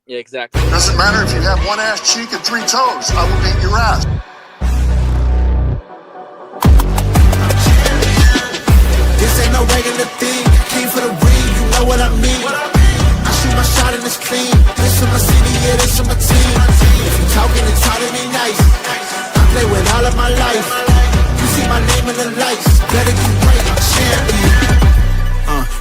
Yeah, exactly. Doesn't matter if you have one ass cheek and 3 toes. I will beat your ass. This ain't no regular thing. Came for the ring, you know what I mean. I shoot my shot and it's clean. This is my city, yeah, this is my team. If you talking, it's hard to be nice. I play with all of my life. You see my name in the lights. Better get right, I'm champion.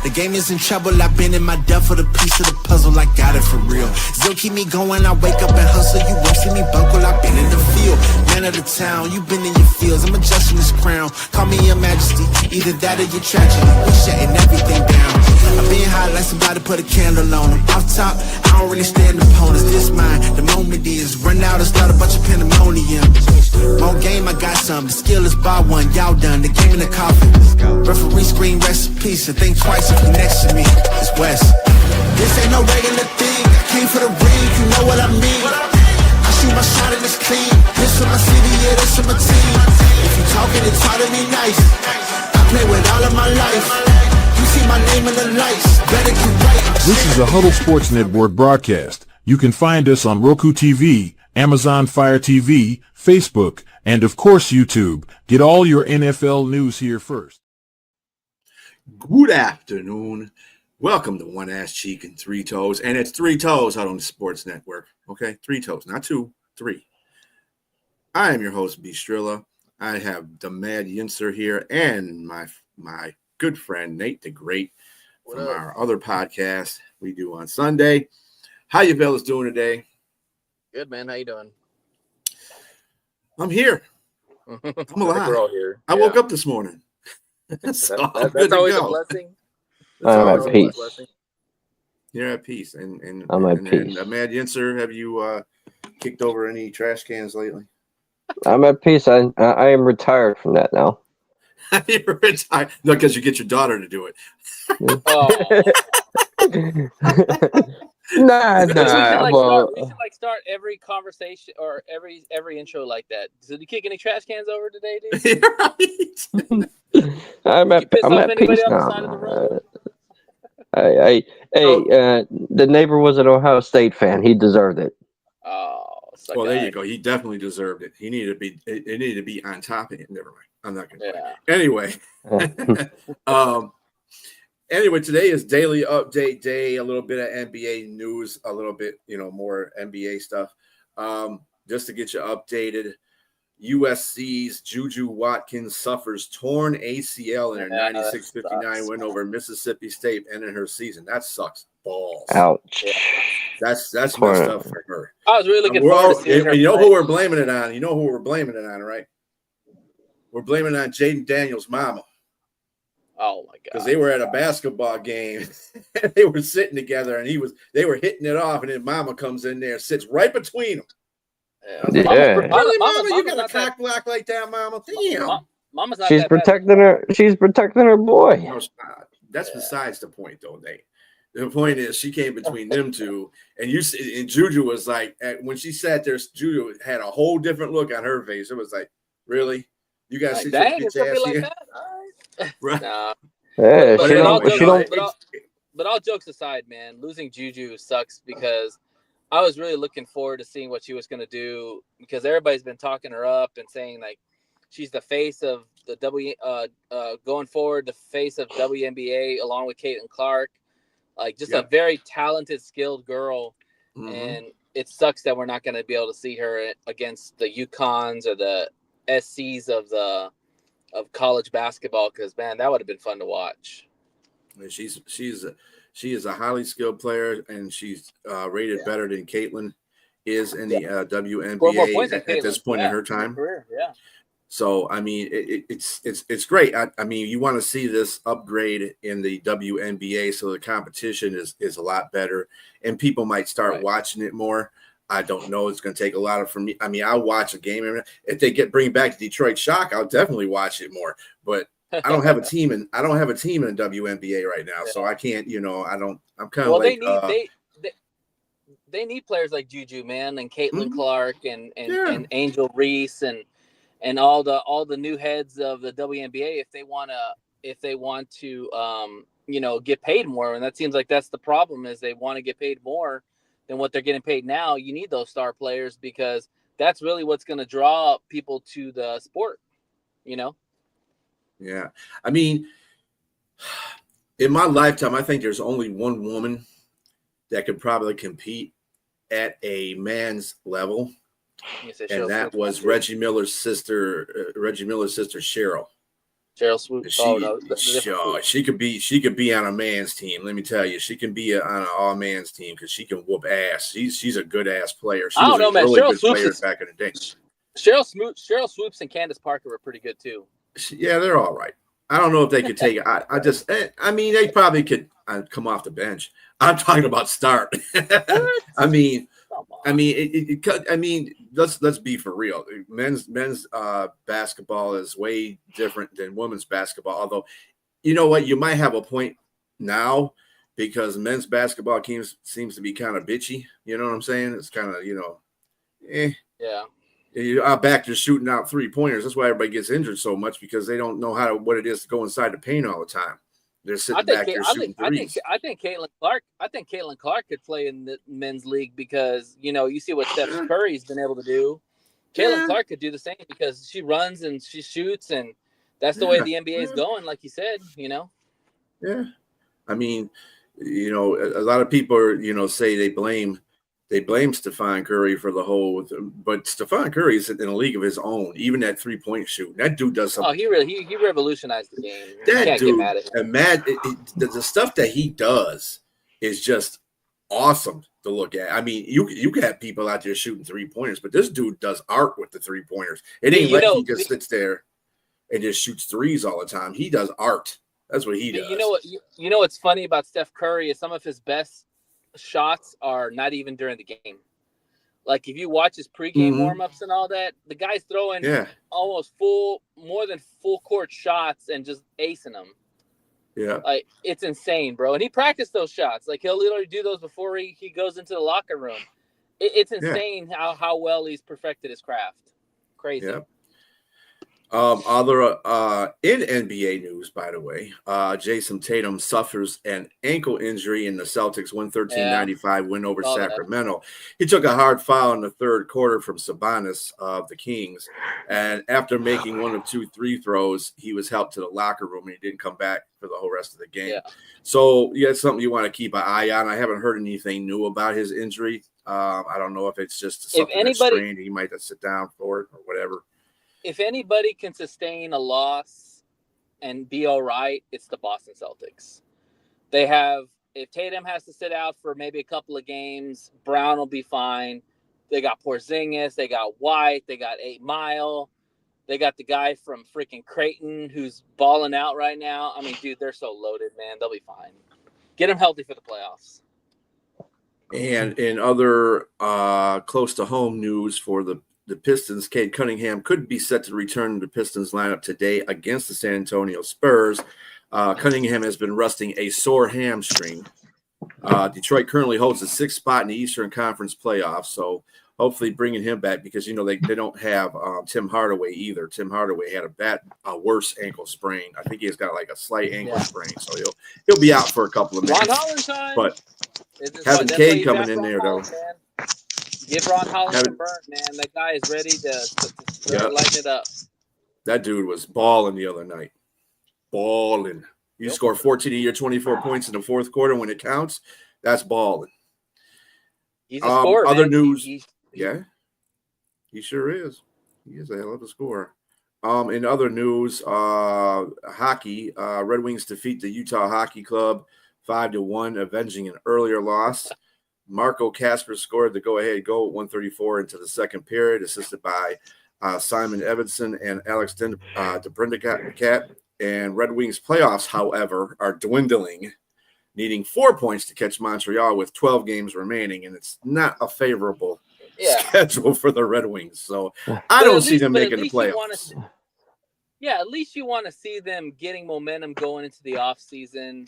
The game is in trouble, I've been in my depth for the piece of the puzzle, I got it for real. Still keep me going, I wake up and hustle. You won't see me buckle, I've been in the field. Man of the town, you been in your fields, I'm adjusting this crown. Call me your majesty, either that or your tragedy. We shutting everything down. I've been hot like somebody put a candle on them. Off top, I don't really stand opponents. This mine, the moment is run out and start a bunch of pandemonium. More game, I got some. The skill is by one, y'all done. The game in the coffin. Referee screen recipes, so think twice if you next to me. It's West. This ain't no regular thing. I came for the ring, you know what I mean. I shoot my shot and it's clean. This is my city, yeah, this is my team. If you talking, it's hard to be nice. I play with all of my life. You see my name in the lights. Better get right. This is a Huddle Sports Network broadcast. You can find us on Roku TV, Amazon Fire TV, Facebook, and of course YouTube. Get all your NFL news here first. Good afternoon. Welcome to One Ass Cheek and 3 Toes. And it's 3 Toes out on the Sports Network. Okay, 3 Toes, not 2, 3. I am your host, BSTRILLA. I have the Mad YINZER here and my good friend, Nate the Great, from our other podcast we do on Sunday. How you fellas doing today? Good, man. How you doing? I'm here. I'm alive. We're all here. I woke up this morning. That's always a blessing. I'm at peace. You're at peace. And I'm at peace. And Mad YINZER, have you kicked over any trash cans lately? I'm at peace. I am retired from that now. You're retired? No, because you get your daughter to do it. Nah. We should start every conversation or every intro like that. Did you kick any trash cans over today, dude? Right. I'm at peace now. The neighbor was an Ohio State fan. He deserved it. Oh, well, there you go. He definitely deserved it. It needed to be on top of it. Never mind. I'm not going to. Yeah. Anyway. Anyway, today is daily update day, a little bit of NBA news, a little bit, more NBA stuff. Just to get you updated, USC's Juju Watkins suffers torn ACL in her 96-59 win over Mississippi State, ending her season. That sucks balls. Ouch. Yeah. That's messed up for her. I was really looking forward to seeing her. You know who we're blaming it on? You know who we're blaming it on, right? We're blaming it on Jaden Daniels' mama. Oh my god! Because they were at a basketball game, and they were sitting together, and they were hitting it off, and then Mama comes in there, sits right between them. Yeah. Really, Mama, you got a cock block like that, Mama? Damn. Mama's not. She's protecting her. She's protecting her boy. No, that's besides the point, though, Nate. The point is, she came between them two, and Juju was like, when she sat there, Juju had a whole different look on her face. It was like, really, you guys sit your bitch ass here? Like right. Nah. Yeah, but all jokes aside, man, losing Juju sucks because I was really looking forward to seeing what she was going to do because everybody's been talking her up and saying like she's the face of the going forward, the face of WNBA along with Caitlin Clark, like just a very talented, skilled girl. Mm-hmm. And it sucks that we're not going to be able to see her against the UConns or the SCs of college basketball because man, that would have been fun to watch. She is a highly skilled player, and she's rated better than Caitlin is in the WNBA at this point in her time. Yeah. So I mean, it's great. I mean, you want to see this upgrade in the WNBA, so the competition is a lot better, and people might start watching it more. I don't know. It's going to take a lot for me. I mean, I'll watch a game. If they bring back the Detroit Shock, I'll definitely watch it more. But I don't have a team in WNBA right now, so I can't. I'm kind of they need players like Juju, man, and Caitlin Clark and Angel Reese and all the new heads of the WNBA if they want to get paid more. And that seems like that's the problem is they want to get paid more. than what they're getting paid now. You need those star players because that's really what's going to draw people to the sport, you know? Yeah. I mean, in my lifetime, I think there's only one woman that could probably compete at a man's level, and that was Reggie Miller's sister, Cheryl. Cheryl Swoop. She could be on a man's team. Let me tell you, she can be on an all man's team because she can whoop ass. She's a good ass player. She was a really good player back in the day. Cheryl Swoops and Candace Parker were pretty good too. Yeah, they're all right. I don't know if they could take it. I mean, they probably could come off the bench. I'm talking about start. I mean, let's be for real. Men's basketball is way different than women's basketball. Although, you know what, you might have a point now because men's basketball seems to be kind of bitchy. You know what I'm saying? It's kind of, Yeah. You're back to shooting out 3-pointers. That's why everybody gets injured so much because they don't know what it is to go inside the paint all the time. They're sitting back there shooting threes. I think Caitlin Clark could play in the men's league because you see what Steph Curry's been able to do. Caitlin Clark could do the same because she runs and she shoots, and that's the way the NBA is going. Like you said, Yeah, I mean, a lot of people say they blame Stephon Curry for the whole, but Stephon Curry is in a league of his own. Even that 3-point shooting, that dude does something. Oh, he revolutionized the game. That dude, get mad at him. The stuff that he does is just awesome to look at. I mean, you can have people out there shooting 3-pointers, but this dude does art with the 3-pointers. It ain't he just sits there and just shoots threes all the time. He does art. That's what he does. You know what's funny about Steph Curry is some of his best shots are not even during the game. Like if you watch his pregame warm-ups and all that, the guy's throwing almost more than full court shots and just acing them. Yeah, like it's insane, bro. And he practiced those shots. Like he'll literally do those before he goes into the locker room. It's insane how well he's perfected his craft. Crazy. Yeah. Other in NBA news, by the way, Jason Tatum suffers an ankle injury in the Celtics 113-95 win over Sacramento. He took a hard foul in the third quarter from Sabonis of the Kings, and after making one of 2 free throws, he was helped to the locker room, and he didn't come back for the whole rest of the game. Yeah. So it's something you want to keep an eye on. I haven't heard anything new about his injury. I don't know if it's just something that's strained. He might have to sit down for it or whatever. If anybody can sustain a loss and be all right, it's the Boston Celtics. If Tatum has to sit out for maybe a couple of games, Brown will be fine. They got Porzingis, they got White, they got 8 Mile, they got the guy from freaking Creighton who's balling out right now. I mean, dude, they're so loaded, man. They'll be fine. Get them healthy for the playoffs. And in other close to home news for the Pistons, Cade Cunningham could be set to return to the Pistons lineup today against the San Antonio Spurs. Cunningham has been resting a sore hamstring. Detroit currently holds the 6th spot in the Eastern Conference playoffs, so hopefully bringing him back because, they don't have Tim Hardaway either. Tim Hardaway had a worse ankle sprain. I think he's got like a slight ankle sprain, so he'll be out for a couple of minutes. But having Cade coming in there, though. Give Ron Holland a burn, man. That guy is ready to light it up. That dude was balling the other night. Balling. You score 14 of your 24 points in the fourth quarter when it counts. That's balling. He's a scorer. Other news. He sure is. He is a hell of a scorer. In other news, hockey, Red Wings defeat the Utah Hockey Club 5-1, avenging an earlier loss. Marco Kasper scored the go-ahead goal at 1:34 into the second period, assisted by Simon Evanson and Alex DeBrincat. And Red Wings playoffs, however, are dwindling, needing 4 points to catch Montreal with 12 games remaining, and it's not a favorable schedule for the Red Wings. So I don't see them making the playoffs. At least you want to see them getting momentum going into the offseason,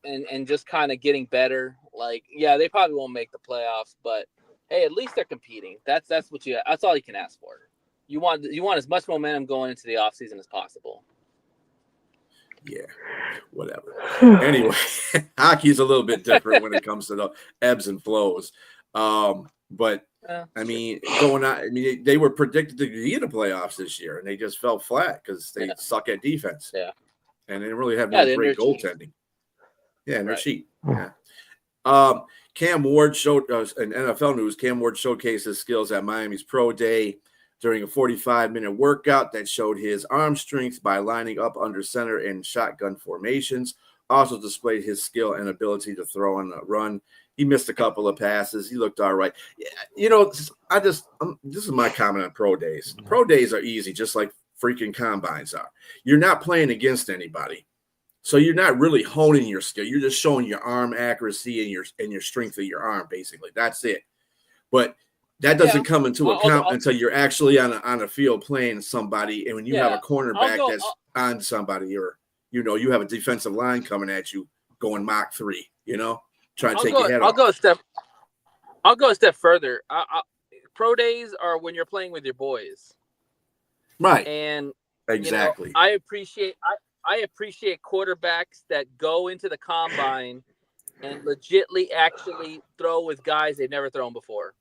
and just kind of getting better. Like, they probably won't make the playoffs, but hey, at least they're competing. That's all you can ask for. You want as much momentum going into the offseason as possible. Yeah, whatever. Anyway, hockey's a little bit different when it comes to the ebbs and flows. But I mean, going on. I mean, they were predicted to be in the playoffs this year, and they just fell flat because they suck at defense. Yeah, and they didn't really have no great goaltending. Yeah, and they're cheap. Yeah. Cam Ward showed us in NFL news. Cam Ward showcased his skills at Miami's Pro Day during a 45-minute workout that showed his arm strength by lining up under center in shotgun formations. Also displayed his skill and ability to throw on a run. He missed a couple of passes. He looked all right. Yeah, you know, this is my comment on pro days. Pro days are easy, just like freaking combines are. You're not playing against anybody. So you're not really honing your skill. You're just showing your arm accuracy and your strength of your arm, basically. That's it. But that doesn't come into account until you're actually on a field playing somebody, and when you have a cornerback that's on somebody, or you have a defensive line coming at you going Mach 3, trying to take your head off. I'll go a step further. Pro days are when you're playing with your boys, right? And exactly, I appreciate quarterbacks that go into the combine and legitly actually throw with guys they've never thrown before.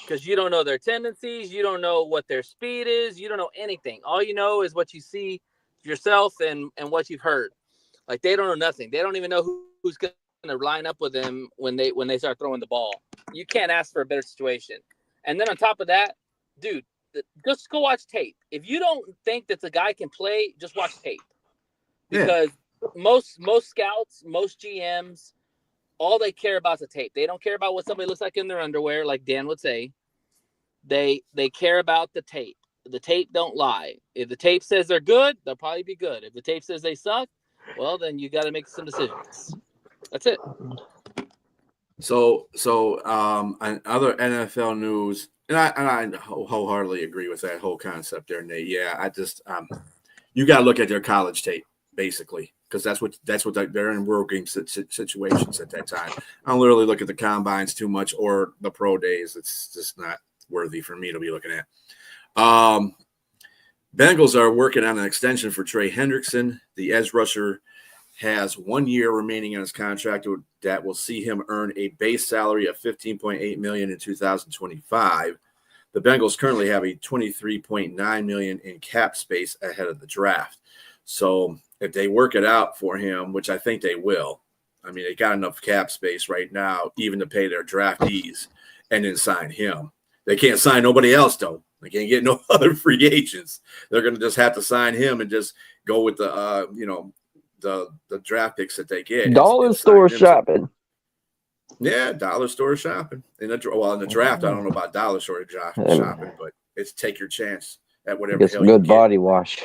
Because you don't know their tendencies, you don't know what their speed is, you don't know anything. All you know is what you see yourself and what you've heard. Like, they don't know nothing. They don't even know who's going to line up with them when they start throwing the ball. You can't ask for a better situation. And then on top of that, dude, just go watch tape. If you don't think that the guy can play, just watch tape. Because most scouts, most GMs, all they care about is the tape. They don't care about what somebody looks like in their underwear, like Dan would say. They care about the tape. The tape don't lie. If the tape says they're good, they'll probably be good. If the tape says they suck, well, then you got to make some decisions. That's it. So on other NFL news, and I wholeheartedly agree with that whole concept there, Nate. Yeah, I just you got to look at their college tape, basically. Because that's what they're in world game situations at that time. I don't literally look at the combines too much or the pro days. It's just not worthy for me to be looking at. Bengals are working on an extension for Trey Hendrickson. The edge rusher has 1 year remaining in his contract that will see him earn a base salary of $15.8 million in 2025. The Bengals currently have a $23.9 million in cap space ahead of the draft. So if they work it out for him, which I think they will, I mean, they got enough cap space right now, even to pay their draftees and then sign him. They can't sign nobody else, though. They can't get no other free agents. They're going to just have to sign him and just go with the draft picks that they get. Dollar store shopping. Yeah, dollar store shopping. In the draft, I don't know about dollar store shopping, but it's take your chance at whatever. It's good body wash.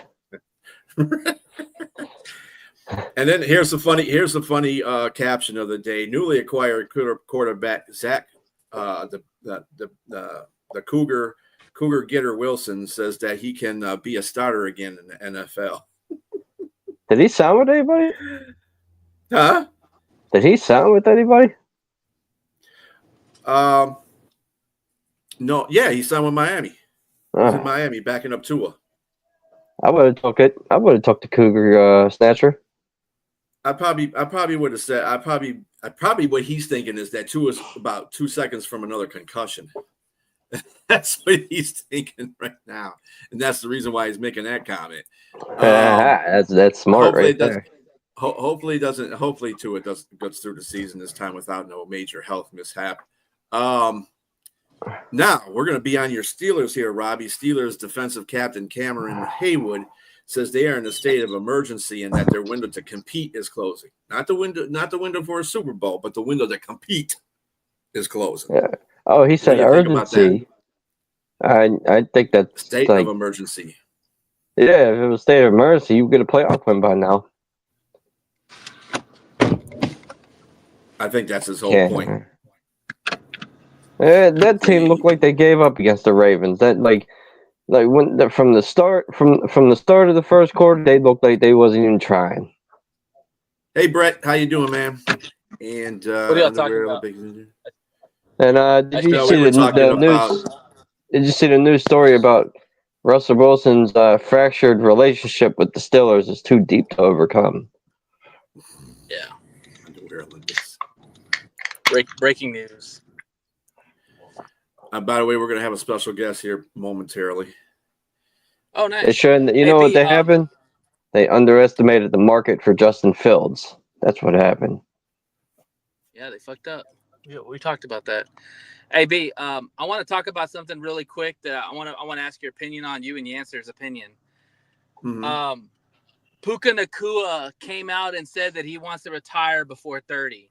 And then here's the funny caption of the day. Newly acquired quarterback Zach, the Cougar getter Wilson says that he can be a starter again in the NFL. Did he sign with anybody? Huh? Did he sign with anybody? No. Yeah, he signed with Miami. He's in Miami backing up Tua. I would have took it. I would have took the Cougar snatcher. I probably would have said. I probably what he's thinking is that Tua's about 2 seconds from another concussion. That's what he's thinking right now, and that's the reason why he's making that comment. That's smart, right there. Hopefully Tua goes through the season this time without no major health mishap. Now we're going to be on your Steelers here, Robbie. Steelers defensive captain Cameron Haywood says they are in a state of emergency and that their window to compete is closing. Not the window for a Super Bowl, but the window to compete is closing. Yeah. Oh, he said urgency. I think that's state of emergency. Yeah, if it was state of emergency, you would get a playoff win by now. I think that's his whole point. That team looked like they gave up against the Ravens. That when from the start of the first quarter, they looked like they wasn't even trying. Hey Brett, how you doing, man? And what are y'all talking about? And did you see the news? Did you see the news story about Russell Wilson's fractured relationship with the Steelers is too deep to overcome. Yeah. Underwear Olympics. Breaking news. By the way, we're going to have a special guest here momentarily. Oh, nice. They shouldn't. You know what they happened? They underestimated the market for Justin Fields. That's what happened. Yeah, they fucked up. We talked about that. Hey, B, I want to talk about something really quick that I want to ask your opinion on, you and Yancey's opinion. Mm-hmm. Puka Nacua came out and said that he wants to retire before 30.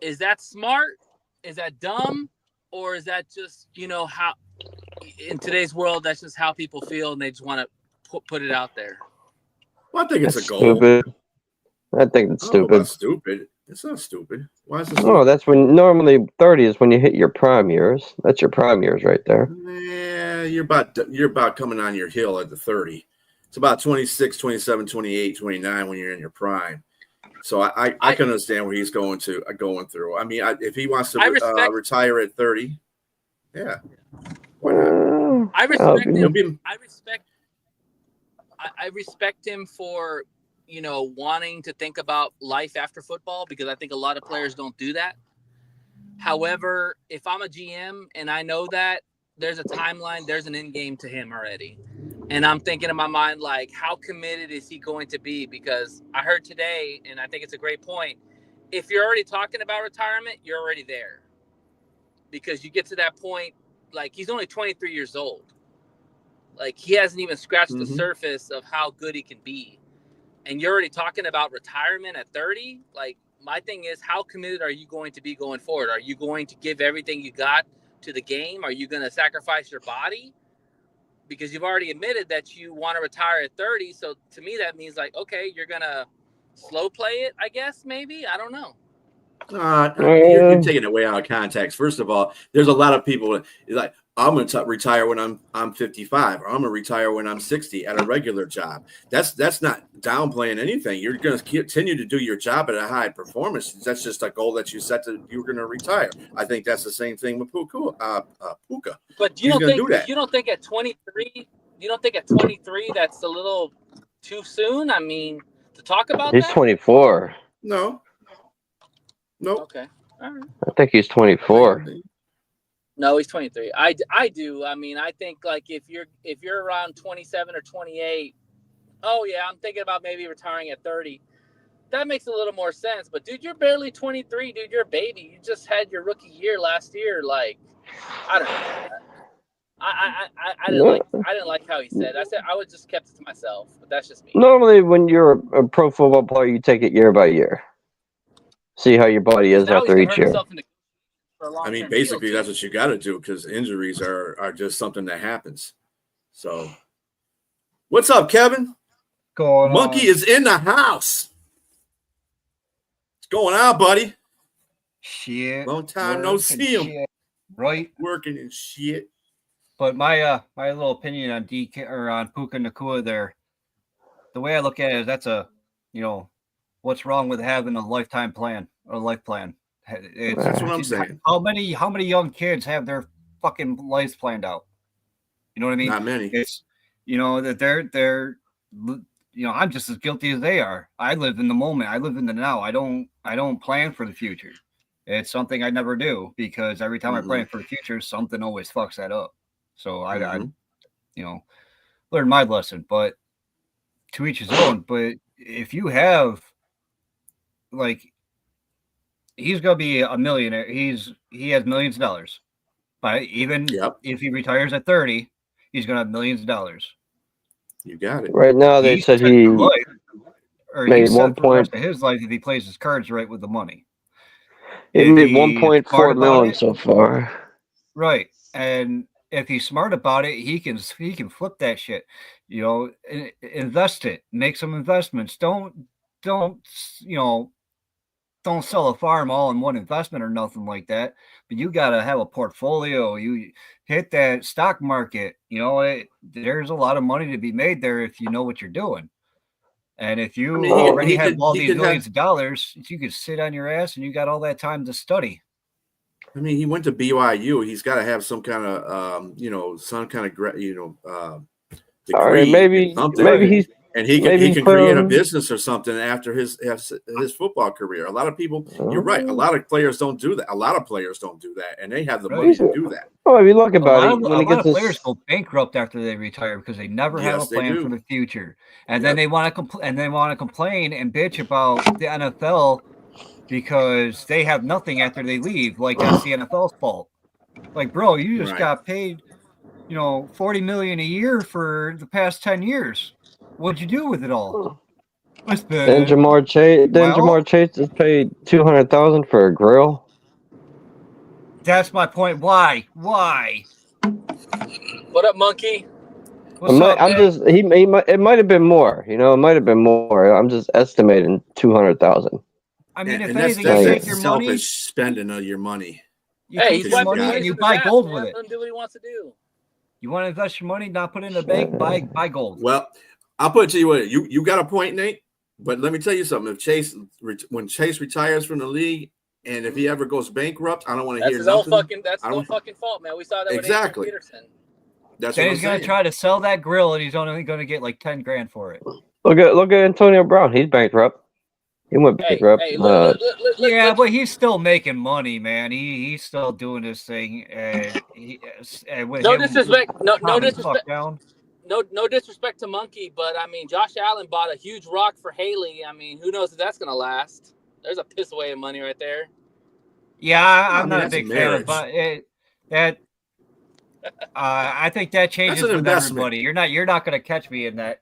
Is that smart? Is that dumb? Or is that just, how in today's world, that's just how people feel and they just want to put it out there? Well, I think it's a goal. Stupid. I think it's stupid. Stupid. It's not stupid. Why is it stupid? No, that's when normally 30 is when you hit your prime years. That's your prime years right there. Yeah, you're about coming on your hill at the 30. It's about 26, 27, 28, 29 when you're in your prime. So I can understand where he's going through. I mean, if he wants to retire at 30, yeah. Why not? I respect him. I respect him for, wanting to think about life after football, because I think a lot of players don't do that. However, if I'm a GM and I know that there's a timeline, there's an end game to him already. And I'm thinking in my mind, like, how committed is he going to be? Because I heard today, and I think it's a great point, if you're already talking about retirement, you're already there. Because you get to that point, like, he's only 23 years old. Like, he hasn't even scratched the surface of how good he can be. And you're already talking about retirement at 30? Like, my thing is, how committed are you going to be going forward? Are you going to give everything you got to the game? Are you going to sacrifice your body? Because you've already admitted that you want to retire at 30. So to me, that means, like, okay, you're going to slow play it, I guess, maybe. I don't know. You're taking it way out of context. First of all, there's a lot of people like, I'm going to retire when I'm 55, or I'm going to retire when I'm 60 at a regular job. That's not downplaying anything. You're going to continue to do your job at a high performance. That's just a goal that you set to. You're going to retire. I think that's the same thing with Puka. But you don't think at 23? You don't think at 23 that's a little too soon? I mean, to talk about He's 24. No. Okay. All right. I think he's 24. No, he's 23. I do. I mean, I think, like, if you're around 27 or 28, oh yeah, I'm thinking about maybe retiring at 30. That makes a little more sense. But dude, you're barely 23, dude. You're a baby. You just had your rookie year last year. Like, I don't know. I didn't like how he said. I said I would just kept it to myself. But that's just me. Normally, when you're a pro football player, you take it year by year. See how your body is after each year. I mean, basically, that's what you got to do, because injuries are just something that happens. So, what's up, Kevin? Monkey is in the house. What's going on, buddy? Shit. Long time no see him. Shit. Right. Working and shit. But my little opinion on on Puka Nacua there, the way I look at it is that's what's wrong with having a lifetime plan or life plan? That's what I'm saying. How many young kids have their fucking lives planned out? You know what I mean? Not many. It's that they're I'm just as guilty as they are. I live in the moment. I live in the now. I don't plan for the future. It's something I never do, because every time I plan for the future, something always fucks that up. So I learned my lesson, but to each his own. But if you have, like, he's gonna be a millionaire. He has millions of dollars. But even if he retires at 30, he's gonna have millions of dollars. You got it. Right now, they said he made 1 point of his life if he plays his cards right with the money. He made 1.4 million so far. Right, and if he's smart about it, he can flip that shit. Invest it, make some investments. Don't sell a farm all in one investment or nothing like that. But you got to have a portfolio. You hit that stock market. There's a lot of money to be made there if you know what you're doing. And if you have all these millions of dollars, you could sit on your ass and you got all that time to study. I mean, he went to BYU. He's got to have some kind of, All right, degree in something. maybe he can create a from. business or something after his football career. A lot of people, you're right. A lot of players don't do that. A lot of players don't do that, and they have the money to do that. Well, if you look A about lot it, of, when a he lot gets of players go bankrupt after they retire because they never have a Yes, they plan do. for the future, and then they want to complain and bitch about the NFL because they have nothing after they leave. Like that's the NFL's fault. Like, bro, you just Right. got paid, $40 million a year for the past 10 years. What'd you do with it all? I spent then it. Jamar Chase is paid $200,000 for a grill. That's my point. Why? Why? What up, monkey? What's up, I'm man? just it might have been more. It might have been more. I'm just estimating 200,000. I mean, if and anything, that's you take your money, selfish spending of your money. you Hey, take he's your wiping money his and you face buy with his gold ass, with man. it. Let him do what he wants to do. You want to invest your money, not put it in the bank, buy gold. Well, I'll put it to you what you got a point, Nate. But let me tell you something. If when Chase retires from the league, and if he ever goes bankrupt, I don't want to hear nothing. That's his own fucking fault, man. We saw that Exactly. with Adrian Peterson. That's Then what he's I'm gonna saying. try to sell that grill, and he's only gonna get like $10,000 for it. Look at Antonio Brown. He's bankrupt. He went bankrupt. Look, Yeah, but he's still making money, man. He's still doing this thing. With no him disrespect. No calming the disrespect. fuck down. No disrespect to Monkey, but I mean, Josh Allen bought a huge rock for Haley. I mean, who knows if that's gonna last? There's a piss away of money right there. Yeah, I'm not a big fan of that. I think that changes with investment. everybody. You're not gonna catch me in that.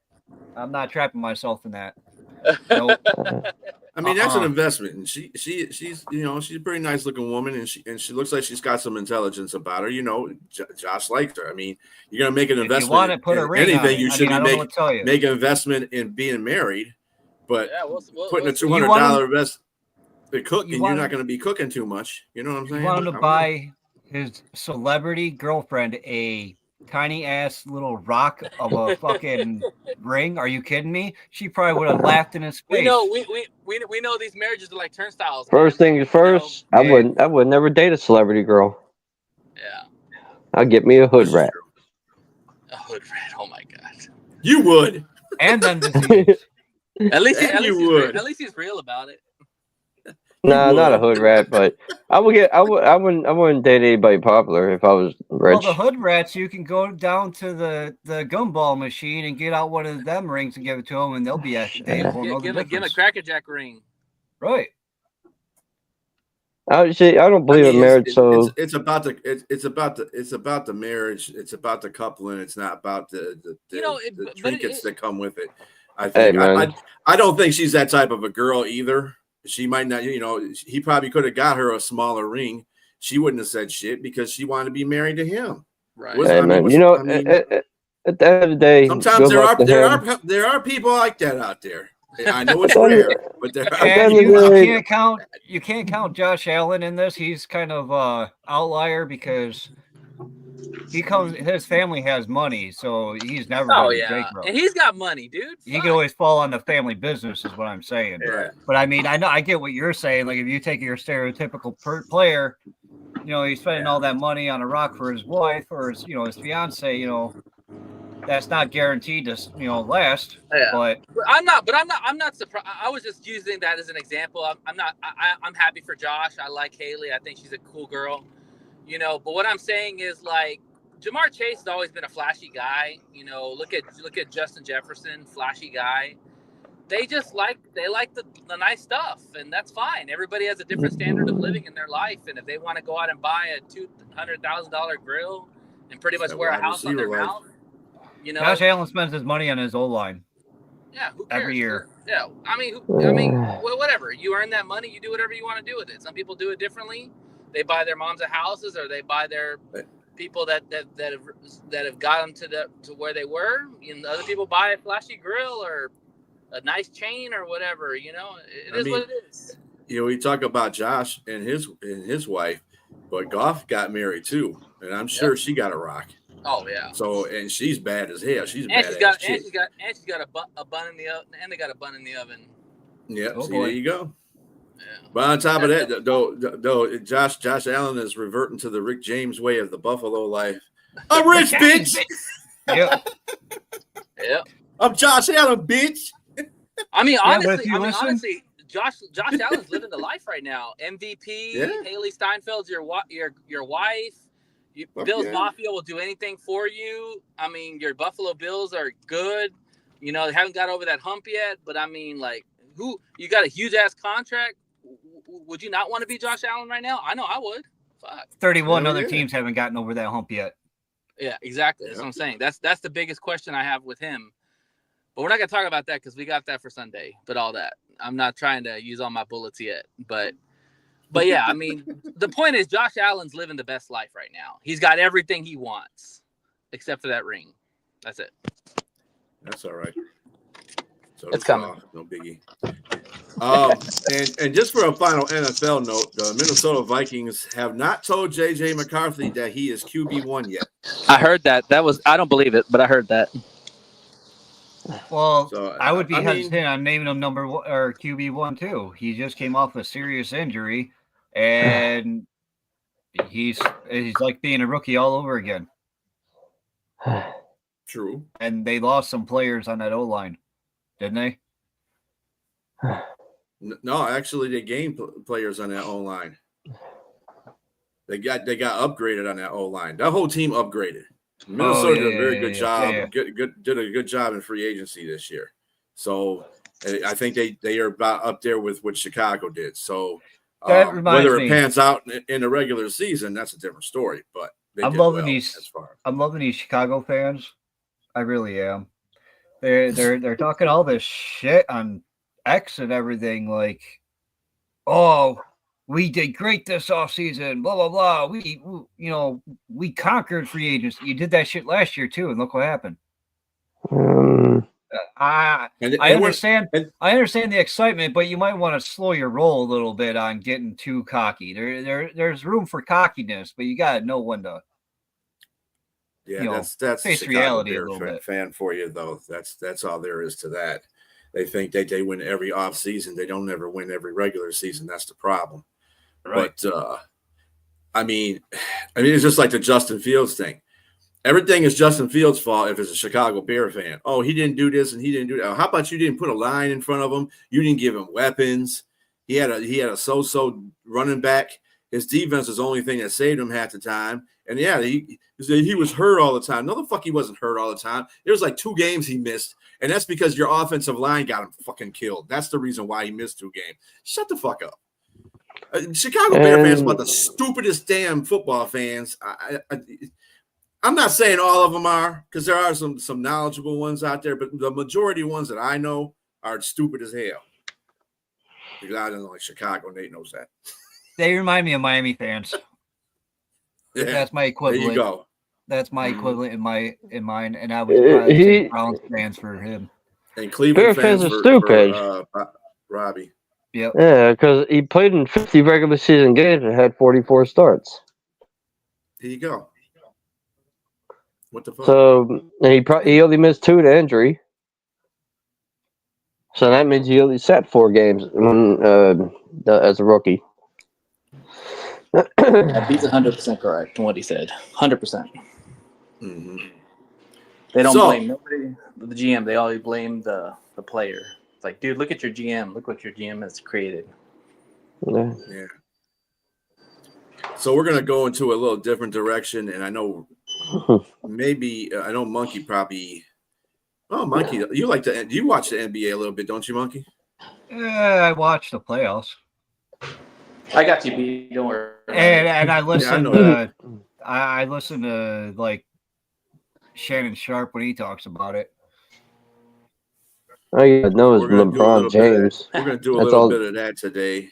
I'm not trapping myself in that. Nope. I mean, that's an investment, and she's she's a pretty nice looking woman, and she looks like she's got some intelligence about her. Josh likes her. I mean, you're gonna make an investment. If you want to put a ring anything, on it, you should be make an investment in being married, but putting a $200 investment in cooking, you're not going to be cooking too much. You know what I'm saying? You want him to buy his celebrity girlfriend a tiny ass little rock of a fucking ring? Are you kidding me? She probably would have laughed in his face. We know these marriages are like turnstiles. First things first, I would never date a celebrity girl. Yeah. I'd get me a hood rat. A hood rat. Oh my god. You would. And then disease. At least he's real about it. Nah, not a hood rat, but I wouldn't date anybody popular if I was rich. Well, the hood rats, you can go down to the gumball machine and get out one of them rings and give it to them, and they'll be actually dateable. Give him a Cracker Jack ring. Right. I don't believe in marriage, so it's about the marriage. It's about the coupling. It's not about the trinkets that come with it. I think I don't think she's that type of a girl either. She might not, he probably could have got her a smaller ring. She wouldn't have said shit because she wanted to be married to him. Right. Hey, man, at the end of the day, sometimes there are people like that out there. I know it's rare, but there are. And you can't count Josh Allen in this. He's kind of outlier because his family has money, so he's never going to bankrupt. And he's got money, dude. He can always fall on the family business, is what I'm saying. Yeah. But I mean, I get what you're saying. Like if you take your stereotypical player, he's spending all that money on a rock for his wife or his fiance. That's not guaranteed to last. Yeah. But I'm not surprised. I was just using that as an example. I'm happy for Josh. I like Haley. I think she's a cool girl. But what I'm saying is like Jamar Chase has always been a flashy guy. Look at Justin Jefferson, flashy guy. They like the nice stuff, and that's fine. Everybody has a different standard of living in their life, and if they want to go out and buy a $200,000 grill and pretty much wear a house on their mouth, Josh Allen spends his money on his O-line. Yeah, who cares? Every year. Yeah, whatever. You earn that money, you do whatever you want to do with it. Some people do it differently. They buy their moms a houses, or they buy their people that have got them to where they were. Other people buy a flashy grill or a nice chain or whatever. It is what it is. We talk about Josh and his wife, but Goff got married too, and I'm sure she got a rock. Oh yeah. So and she's bad as hell. She's got a bun in the oven, and they got a bun in the oven. Yeah. There you go. But on top of that, though, Josh Allen is reverting to the Rick James way of the Buffalo life. I'm rich, bitch. Yep. Yep. I'm Josh Allen, bitch. I mean, honestly, Josh Allen's living the life right now. MVP, Haley Steinfeld's your wife. Bills Mafia will do anything for you. I mean, your Buffalo Bills are good. You know, they haven't got over that hump yet. But I mean, like, you got a huge ass contract. Would you not want to be Josh Allen right now? I know I would. Fuck. 31 other teams haven't gotten over that hump yet. Yeah, exactly. That's what I'm saying. That's the biggest question I have with him. But we're not going to talk about that because we got that for Sunday. But all that. I'm not trying to use all my bullets yet. But yeah, I mean, the point is Josh Allen's living the best life right now. He's got everything he wants except for that ring. That's it. That's all right. So it's coming. No biggie. And just for a final NFL note, the Minnesota Vikings have not told J.J. McCarthy that he is QB1 yet. I heard that. I don't believe it, but I heard that. Well, so, I would be hesitant on naming him number one or QB1 too. He just came off a serious injury, and he's like being a rookie all over again. True. And they lost some players on that O-line, didn't they? No, actually, they gained players on that O-line. They got upgraded on that O-line. That whole team upgraded. Minnesota did a very good job. Did a good job in free agency this year. So I think they are about up there with what Chicago did. So whether it pans out in the regular season, that's a different story. But I'm loving these Chicago fans. I really am. They're talking all this shit on X and everything, like, oh, we did great this offseason, blah blah blah. We conquered free agents. You did that shit last year too, and look what happened. I understand the excitement, but you might want to slow your roll a little bit on getting too cocky. There's room for cockiness, but you gotta know when to. Yeah, that's face Chicago reality Bear a little bit. Fan for you though. That's all there is to that. They think they win every off season. They don't ever win every regular season. That's the problem. Right. But I mean, it's just like the Justin Fields thing. Everything is Justin Fields' fault if it's a Chicago Bear fan. Oh, he didn't do this and he didn't do that. How about you didn't put a line in front of him? You didn't give him weapons. He had a so-so running back. His defense is the only thing that saved him half the time. And yeah, he was hurt all the time. No, the fuck he wasn't hurt all the time. There was like 2 games he missed, and that's because your offensive line got him fucking killed. That's the reason why he missed 2 games. Shut the fuck up. Chicago Bear fans are about the stupidest damn football fans. I'm not saying all of them are, because there are some knowledgeable ones out there, but the majority of ones that I know are stupid as hell. Because I don't know, like Chicago, Nate knows that. They remind me of Miami fans. Yeah, that's my equivalent. There you go. That's my equivalent in mine, and I would probably say Browns fans for him. And Cleveland fans are stupid. Robbie. Yep. Yeah, because he played in 50 regular season games and had 44 starts. Here you go. What the fuck? So he only missed 2 to injury. So that means he only sat 4 games as a rookie. He's 100% correct in what he said. 100%. Mm-hmm. They don't blame nobody. The GM. They always blame the player. It's like, dude, look at your GM. Look what your GM has created. Yeah. So we're gonna go into a little different direction, and I know I know Monkey probably. Oh, Monkey, do you watch the NBA a little bit, don't you, Monkey? I watch the playoffs. I got you beat. Don't worry. And I listen I listen to like Shannon Sharp when he talks about it. Oh yeah, no, it's LeBron James. We're gonna do a little bit of that today.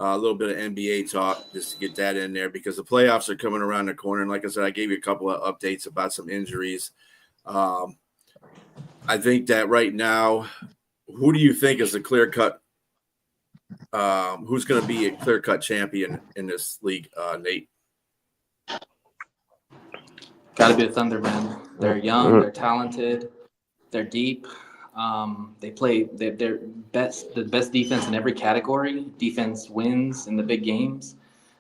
A little bit of NBA talk just to get that in there because the playoffs are coming around the corner. And like I said, I gave you a couple of updates about some injuries. I think that right now, who do you think is the clear-cut who's going to be a clear-cut champion in this league, Nate? Got to be the Thunder, man. They're young, they're talented, they're deep. They play their best, the best defense in every category. Defense wins in the big games.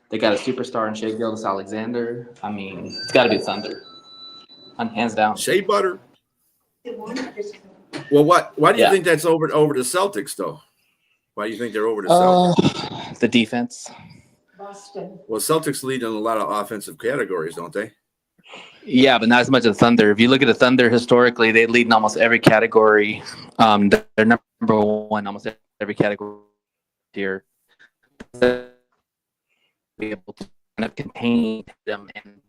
They got a superstar in Shea Gilgeous-Alexander. I mean, it's got to be the Thunder, hands down. Shea Butter. Well, why do you think that's over the Celtics though? Why do you think they're over the Celtics? The defense. Boston. Well, Celtics lead in a lot of offensive categories, don't they? Yeah, but not as much as Thunder. If you look at the Thunder historically, they lead in almost every category. They're number one almost every category here. Be able to kind of contain them and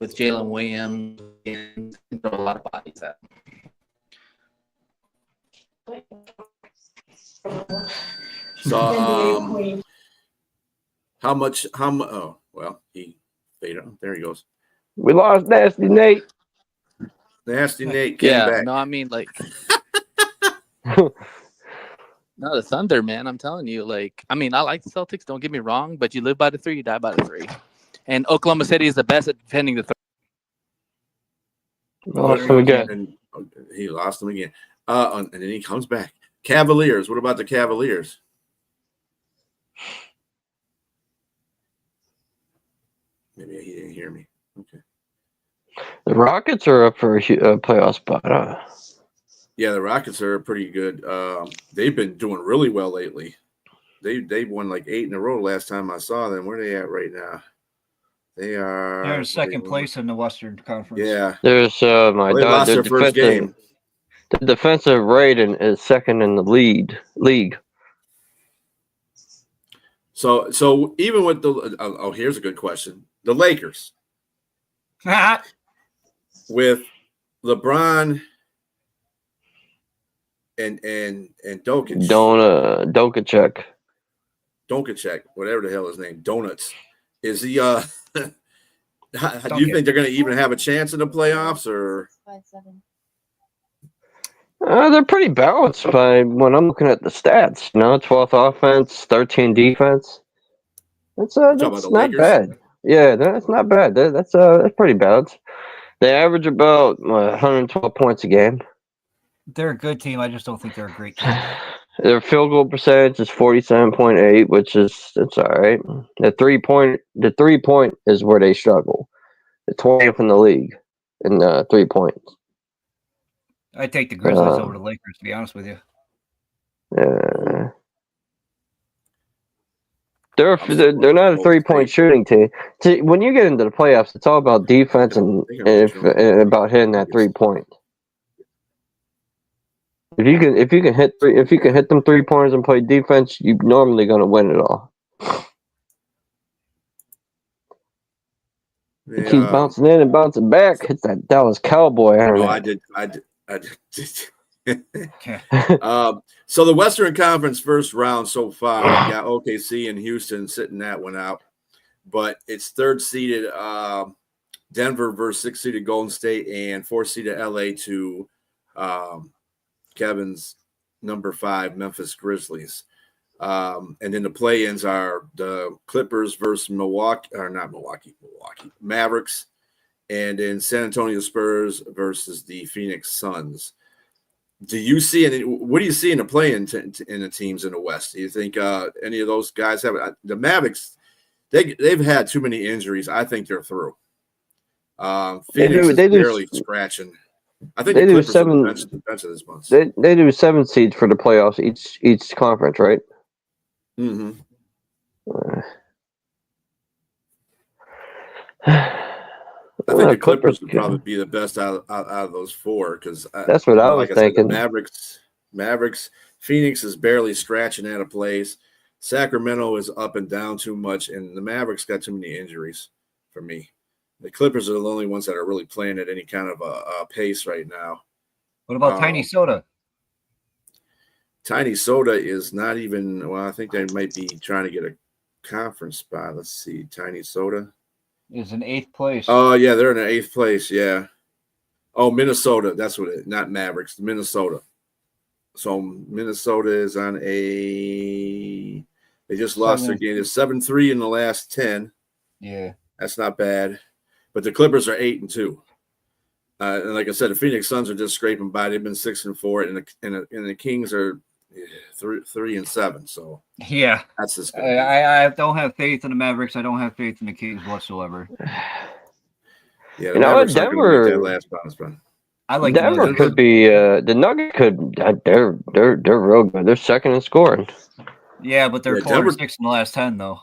with Jalen Williams and throw a lot of bodies at. So, oh, well, he faded. There he goes. We lost Nasty Nate. Nasty Nate came back. No, I mean like no, the Thunder, man. I'm telling you, like, I mean, I like the Celtics. Don't get me wrong, but you live by the three, you die by the three. And Oklahoma City is the best at defending the three. Lost him again. And he lost him again. And then he comes back. Cavaliers. What about the Cavaliers? Maybe he didn't hear me. Okay. The Rockets are up for a playoff spot. Yeah, the Rockets are pretty good. They've been doing really well lately. They won like 8 in a row last time I saw them. Where are they at right now? They're in second place in the Western Conference. Yeah. There's my they lost their first game. The defensive rating is second in the league. So even with the here's a good question. The Lakers with LeBron and Doncic. Doncic, whatever the hell his name, Donuts. Is he do you think they're going to even have a chance in the playoffs or 5-7. They're pretty balanced when I'm looking at the stats. 12th offense, 13 defense. That's not bad. Yeah, that's not bad. That's pretty balanced. They average about 112 points a game. They're a good team. I just don't think they're a great team. Their field goal percentage is 47.8, which is it's all right. The 3-point is where they struggle. The 20th in the league in 3 points. I take the Grizzlies over the Lakers, to be honest with you. They're not a 3-point shooting team. See, when you get into the playoffs, it's all about defense and about hitting that 3-point. If you can hit them 3-pointers and play defense, you're normally going to win it all. You keep bouncing in and bouncing back. Hits that Dallas Cowboy. I did. So the Western Conference first round so far, we got OKC and Houston sitting that one out, but it's third seeded Denver versus 6th seeded Golden State and 4th seeded LA to Kevin's number 5 Memphis Grizzlies. And then the play-ins are the Clippers versus Milwaukee Mavericks, and then San Antonio Spurs versus the Phoenix Suns. Do you see what do you see in the play-in in the teams in the West? Do you think any of those guys have the Mavericks? They've had too many injuries. I think they're through. Phoenix is barely scratching. I think they the do Clippers 7. are the bench of this month. They do 7 seeds for the playoffs each conference, right? Mm-hmm. I think the Clippers would probably be the best out of those 4 because that's what I was thinking. Mavericks, Phoenix is barely scratching out of place. Sacramento is up and down too much, and the Mavericks got too many injuries for me. The Clippers are the only ones that are really playing at any kind of a pace right now. What about Tiny Soda? Tiny Soda is not even. Well, I think they might be trying to get a conference spot. Let's see. Tiny Soda is in 8th place. Oh, yeah, they're in 8th place, yeah. Oh, Minnesota, that's what it, not Mavericks, Minnesota. So Minnesota is on they just lost their game. They're 7-3 in the last 10. Yeah. That's not bad. But the Clippers are 8-2. And like I said, the Phoenix Suns are just scraping by. They've been 6-4, and the Kings are 3-7. So yeah, that's just. I don't have faith in the Mavericks. I don't have faith in the Kings whatsoever. Yeah, the Mavericks aren't going to make that last bounce, man. I like Denver could be the Nuggets could they're real good. They're second in scoring. Yeah, but they're 4-6 in the last 10 though.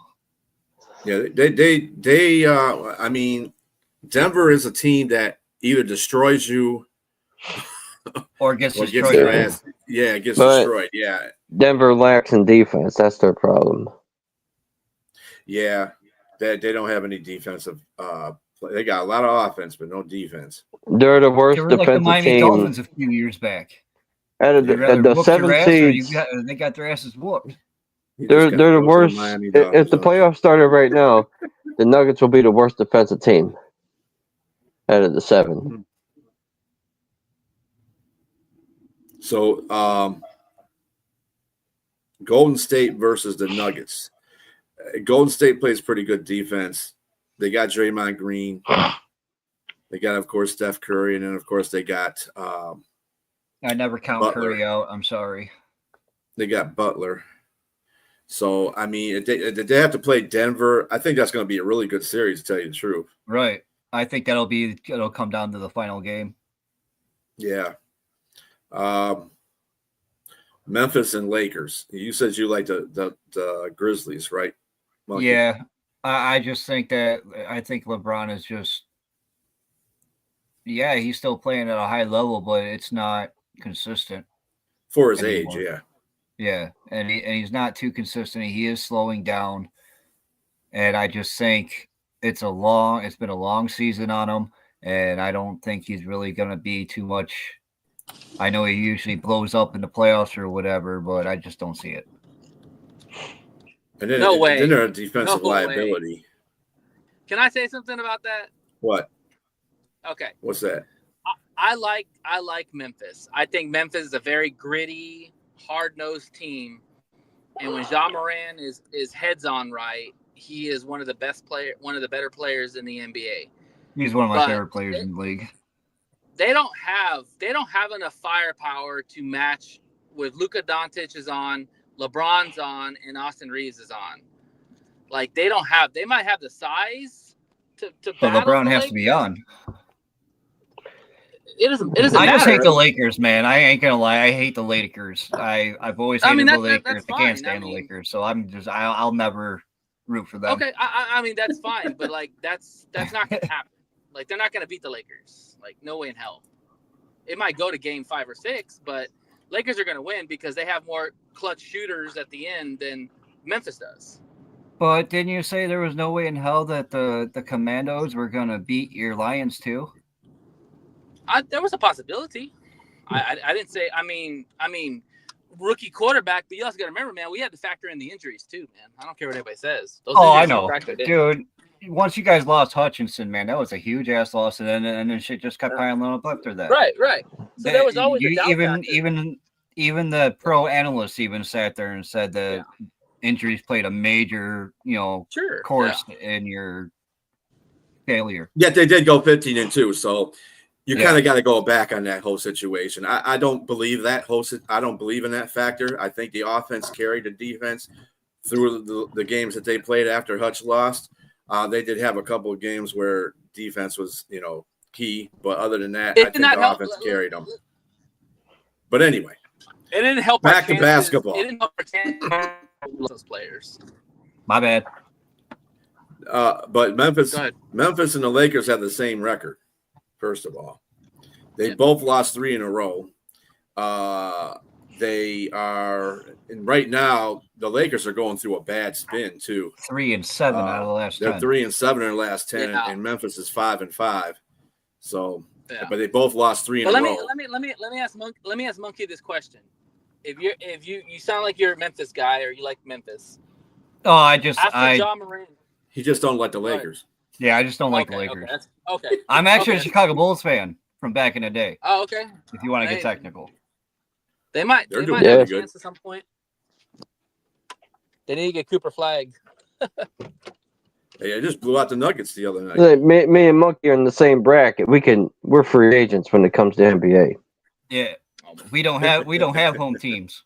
Yeah, they I mean, Denver is a team that either destroys you or gets destroyed. Gets their ass. Yeah, it gets destroyed. Yeah. Denver lacks in defense. That's their problem. Yeah, they don't have any defensive. They got a lot of offense, but no defense. They're the worst defensive like the Miami team. Dolphins a few years back. At the 7 seeds, they got their asses whooped. They're the worst. If the playoffs started right now, the Nuggets will be the worst defensive team out of the 7. So, Golden State versus the Nuggets. Golden State plays pretty good defense. They got Draymond Green. They got, of course, Steph Curry, and then, of course, they got. I never count Butler. Curry out. I'm sorry. They got Butler. So, I mean, they have to play Denver. I think that's going to be a really good series, to tell you the truth. Right. I think it'll come down to the final game. Yeah. Memphis and Lakers. You said you like the Grizzlies, right? Monkey? Yeah. I just think LeBron is just, yeah, he's still playing at a high level, but it's not consistent. For his age, yeah. Yeah, and he's not too consistent. He is slowing down, and I just think it's been a long season on him, and I don't think he's really going to be too much. I know he usually blows up in the playoffs or whatever, but I just don't see it. And then, no way. Then they're a defensive liability. Way. Can I say something about that? What? Okay. What's that? I like Memphis. I think Memphis is a very gritty, hard-nosed team, and when Ja Morant is heads on right, he is one of the better players in the NBA. He's one of my favorite players in the league. They don't have enough firepower to match with Luka Doncic is on, LeBron's on, and Austin Reeves is on. Like they might have the size to but LeBron has to be on. It doesn't I matter. just hate the Lakers, man. I ain't gonna lie. I hate the Lakers. I've always hated the Lakers. I can't stand the Lakers, so I'll never root for them. Okay, I mean that's fine, but like that's not gonna happen. Like they're not gonna beat the Lakers. Like no way in hell. It might go to game 5 or 6, but Lakers are gonna win because they have more clutch shooters at the end than Memphis does. But didn't you say there was no way in hell that the Commandos were gonna beat your Lions too? There was a possibility. I didn't say. I mean, rookie quarterback, but you also got to remember, man, we had to factor in the injuries too, man. I don't care what anybody says. I know, dude. Once you guys lost Hutchinson, man, that was a huge ass loss, and then shit just kept piling up after that. Right. So there was always a doubt even the pro analysts even sat there and said that injuries played a major, course in your failure. Yeah, they did go 15-2, so. You kind of got to go back on that whole situation. I don't believe that I don't believe in that factor. I think the offense carried the defense through the games that they played after Hutch lost. They did have a couple of games where defense was, key, but other than that, I think the offense carried them. But anyway, it didn't help. Back to basketball. It didn't help our chances those players. My bad. But Memphis and the Lakers have the same record. First of all, they both lost 3 in a row. They are, and right now, the Lakers are going through a bad spin too. 3-7 out of the last 10. They're 3-7 in the last 10, and Memphis is 5-5. So, but they both lost 3 in a row. Let me ask Monkey this question: If you sound like you're a Memphis guy or you like Memphis. Oh, Ja Morant. He just don't like the Lakers. Yeah, I just don't like the Lakers. Okay. I'm actually a Chicago Bulls fan from back in the day. Oh, okay. If you want to get technical. They might have a chance at some point. They need to get Cooper flagged. They just blew out the Nuggets the other night. Me and Monkey are in the same bracket. We're free agents when it comes to NBA. Yeah, we don't have home teams.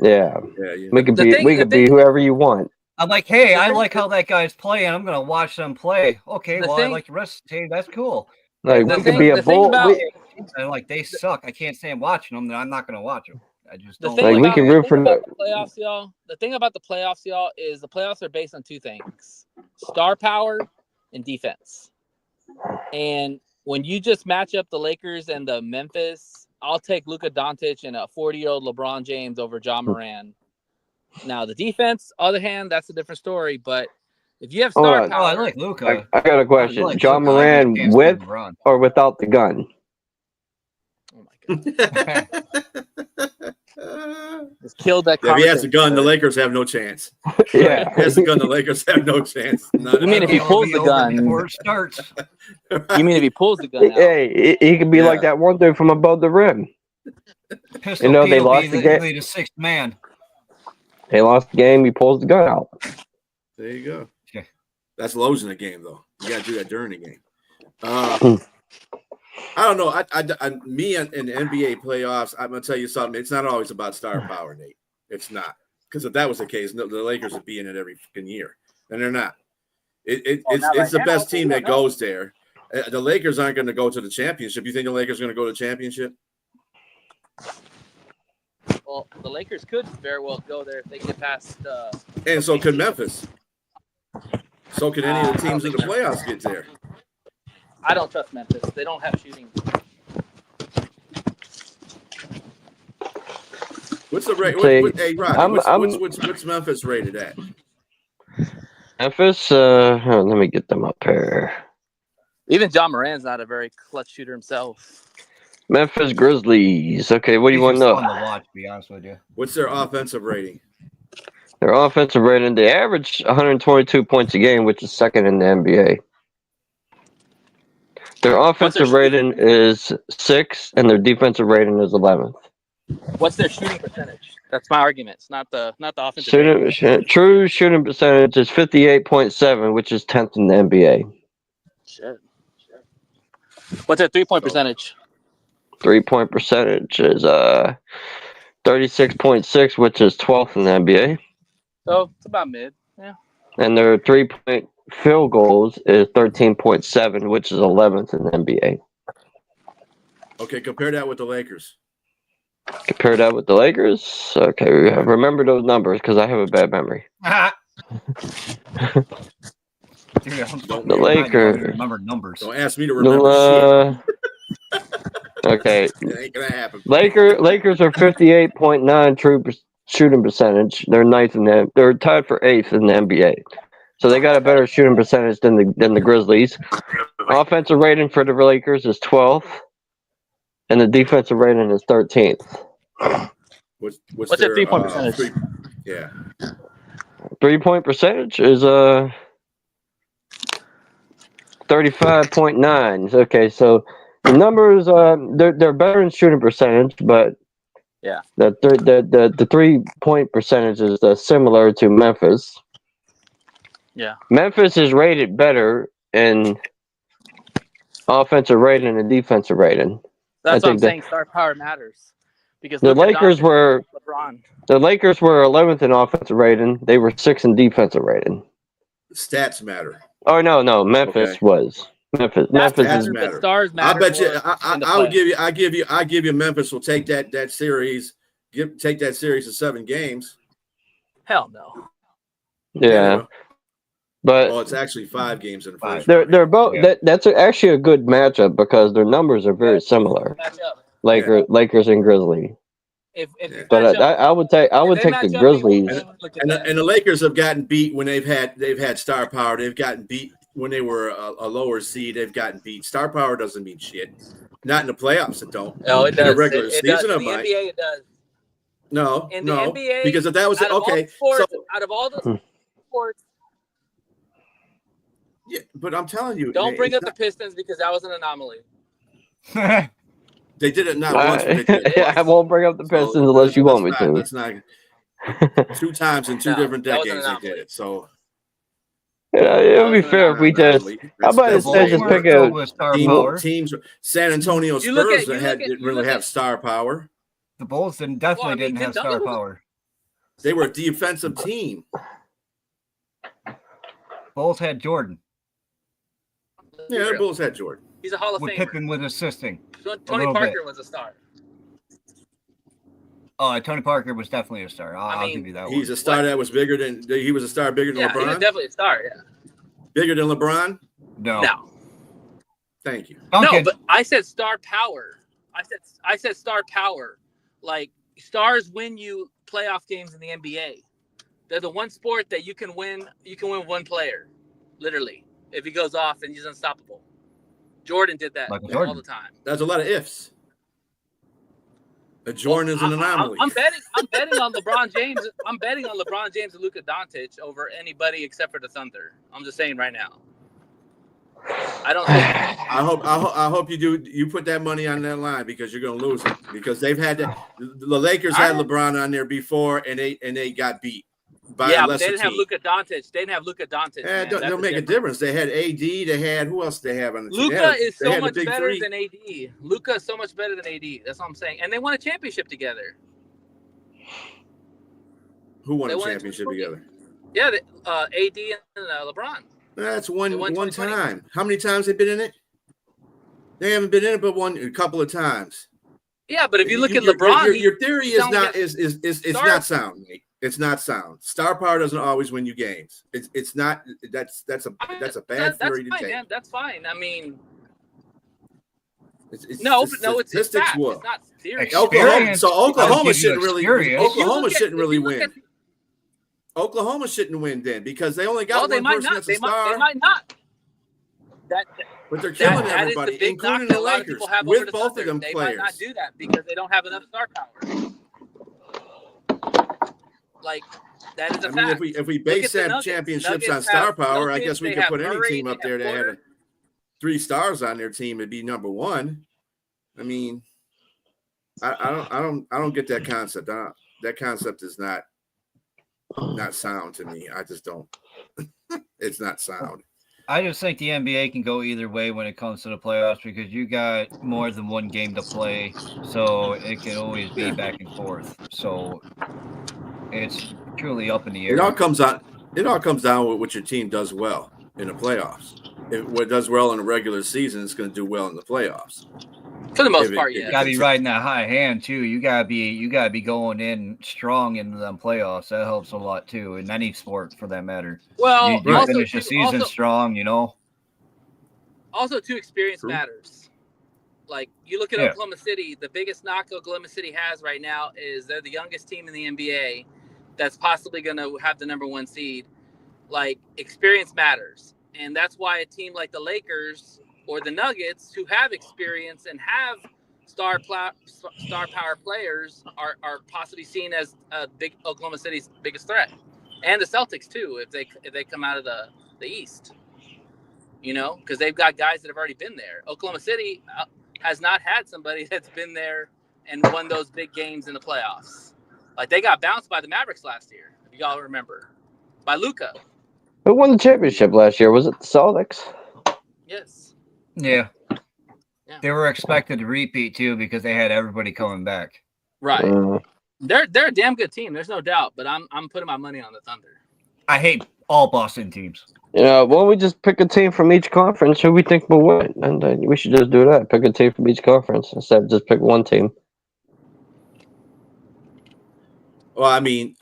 Yeah, yeah. we could be whoever you want. I'm like, hey, I like how that guy's playing. I'm gonna watch them play. Okay, I like the rest of the team. That's cool. Like we could be a bull. And like they suck. I can't stand watching them. Then I'm not gonna watch them. I just don't. Like we can root for the playoffs, y'all. The thing about the playoffs, y'all, is the playoffs are based on two things: star power and defense. And when you just match up the Lakers and the Memphis, I'll take Luka Doncic and a 40-year-old LeBron James over John Moran. Now the defense, other hand, that's a different story. But if you have star power, I like Luka. I got a question: like John Moran with or without the gun? Oh my god! Just killed that. If he has a gun, the Lakers have no chance. Yeah, if he has a gun, the Lakers have no chance. You mean if he pulls the gun before it starts? You mean if he pulls the gun out? Hey, he could be like that one dude from above the rim. Pistol they lost the game. The sixth man. They lost the game. He pulls the gun out. There you go. Okay. That's losing the game, though. You got to do that during the game. I don't know. Me in the NBA playoffs, I'm gonna tell you something. It's not always about star power, Nate. It's not, because if that was the case, the Lakers would be in it every fucking year, and they're not. It's the best team that goes there. The Lakers aren't going to go to the championship. You think the Lakers are going to go to the championship? Well, the Lakers could very well go there if they get past. And so could Memphis. So could any of the teams in the playoffs get there. I don't trust Memphis. They don't have shooting. What's the rate? Hey, Rodney, what's Memphis rated at? Memphis, let me get them up here. Even John Moran's not a very clutch shooter himself. Memphis Grizzlies. Okay, what do you want to know? Fun to watch, to be honest with you. What's their offensive rating? Their offensive rating, they average 122 points a game, which is second in the NBA. Their offensive rating is 6, and their defensive rating is 11th. What's their shooting percentage? That's my argument. It's not the offensive. True shooting percentage is 58.7, which is 10th in the NBA. Shit. What's their 3-point percentage? 3-point percentage is 36.6, which is 12th in the NBA. So it's about mid. Yeah. And their 3-point field goals is 13.7, which is 11th in the NBA. Okay, compare that with the Lakers. Compare that with the Lakers. Okay, remember those numbers because I have a bad memory. The Lakers. Remember numbers. Don't ask me to remember shit. Okay. It ain't gonna happen. Lakers are 58.9 true shooting percentage. They're ninth in the. They're tied for 8th in the NBA. So they got a better shooting percentage than the Grizzlies. Offensive rating for the Lakers is 12th, and the defensive rating is 13th. What's their 3-point percentage? 3-point percentage is 35.9. Okay, so the numbers they're better in shooting percentage, but yeah, the 3-point percentage is similar to Memphis. Yeah, Memphis is rated better in offensive rating and defensive rating. That's what I'm saying. Star power matters because the Lakers were 11th in offensive rating. They were 6th in defensive rating. Stats matter. Oh no, Memphis was. Memphis is matter. Stars matter. I bet you. I give you. Memphis will take that series. Take that series to 7 games. Hell no. Yeah. But it's actually 5 games in the first. They're both. Yeah. That's actually a good matchup because their numbers are very similar. Lakers and Grizzlies. But I would take the Grizzlies. And the Lakers have gotten beat when they've had star power. They've gotten beat when they were a lower seed. They've gotten beat. Star power doesn't mean shit. Not in the playoffs. It don't. No, it does. In the regular season, in the NBA, it does. No, in the NBA, because if that was okay. Out of all the sports. Yeah, but I'm telling you, don't bring up the Pistons because that was an anomaly. They did it not once. But they did it twice. I won't bring up the Pistons unless you want me to. That's not 2 times in 2 different decades they did it. So It would be fair if we just. How about instead just pick a teams? San Antonio Spurs didn't really have star power. The Bulls definitely didn't have star power. They were a defensive team. Bulls had Jordan. Yeah, the Bulls had Jordan. He's a Hall of Famer. Pippen was assisting. Tony Parker was a star. Oh, Tony Parker was definitely a star. I'll give you that one. He's a star that was bigger than he was a star bigger than LeBron. He was definitely a star. Yeah. Bigger than LeBron? No. Thank you. No, but I said star power. I said star power. Like stars win you playoff games in the NBA. They're the one sport that you can win. You can win one player, literally, if he goes off and he's unstoppable. Jordan did that all the time. That's a lot of ifs. Jordan is an anomaly. I'm betting on LeBron James. I'm betting on LeBron James and Luka Doncic over anybody except for the Thunder. I'm just saying right now. I don't think. I hope you do. You put that money on that line because you're going to lose it because they've had the Lakers had LeBron on there before and they got beat. But they didn't have Luka Doncic. They didn't have Luka Doncic. Don't make a difference. They had AD. They had who else? They have on the team? Luka is so much better than AD. Luka is so much better than AD. That's what I'm saying. And they won a championship together. Who won a championship together? Yeah, AD and LeBron. That's one time. How many times have they been in it? They haven't been in it but a couple of times. Yeah, but if you look at LeBron, your theory is not sound, Nate. It's not sound. Star power doesn't always win you games. It's not. That's a bad theory to take. Man, that's fine. I mean, it's fact. It's not theory. Oklahoma shouldn't really win. Oklahoma shouldn't win then because they only got one person that's a star. They might not. But they're killing everybody, including the Lakers, with both of them players. They might not do that because they don't have enough star power. Like that is a fact. If we base that championships on star power, I guess we could put any team up there that had 3 stars on their team and be number one. I mean, I don't get that concept. That concept is not sound to me. I just don't. It's not sound. I just think the NBA can go either way when it comes to the playoffs because you got more than one game to play, so it can always be back and forth. So it's truly up in the air. It all comes down with what your team does well in the playoffs. If what does well in the regular season, it's going to do well in the playoffs. For the most part, yeah. You gotta be riding that high hand too. You gotta be going in strong into them playoffs. That helps a lot too, in any sport for that matter. Well, you finish the season strong, you know. Also, too, experience matters. Like you look at Oklahoma City, the biggest knock Oklahoma City has right now is they're the youngest team in the NBA that's possibly going to have the number 1 seed. Like experience matters, and that's why a team like the Lakers or the Nuggets, who have experience and have star power players, are possibly seen as big Oklahoma City's biggest threat, and the Celtics too, if they come out of the East, you know, because they've got guys that have already been there. Oklahoma City has not had somebody that's been there and won those big games in the playoffs. Like they got bounced by the Mavericks last year, if y'all remember, by Luka. Who won the championship last year? Was it the Celtics? Yes. Yeah. They were expected to repeat too because they had everybody coming back. Right. They're a damn good team. There's no doubt. But I'm putting my money on the Thunder. I hate all Boston teams. Yeah. Well, we just pick a team from each conference who we think will win, and we should just do that. Pick a team from each conference instead of just pick one team. Well, I mean,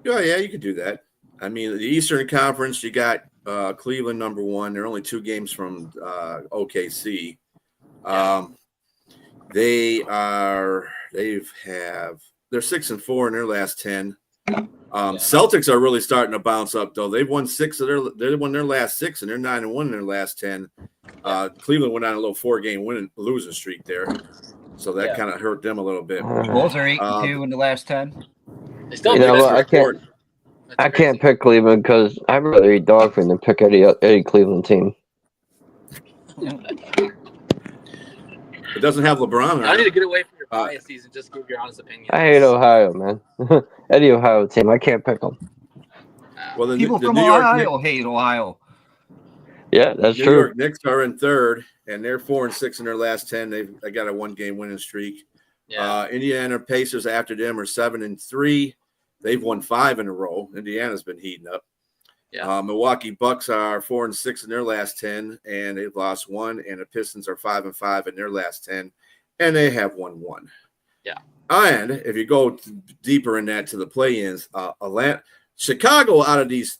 yeah, you could do that. I mean, the Eastern Conference, you got Cleveland number 1. They're only 2 games from OKC. They're 6-4 in their last 10. Celtics are really starting to bounce up though. They've won 6 of their last 6 and they're 9-1 in their last 10. Cleveland went on a little 4-game losing streak there. So that kind of hurt them a little bit. Bulls are 8-2 in the last 10. I can't pick Cleveland because I'd rather eat dog food than pick any Cleveland team. It doesn't have LeBron. I need to get away from your biases and just give your honest opinion. I hate Ohio, man. Any Ohio team, I can't pick them. Well, people from Ohio hate Ohio. Yeah, that's true. New York Knicks are in third, and they're 4-6 in their last 10. They got a 1-game winning streak. Yeah. Indiana Pacers after them are 7-3. They've won 5 in a row. Indiana's been heating up. Yeah. Milwaukee Bucks are 4-6 in their last 10, and they've lost 1. And the Pistons are 5-5 in their last 10, and they have won 1. Yeah. And if you go deeper in that to the play-ins, Chicago out of these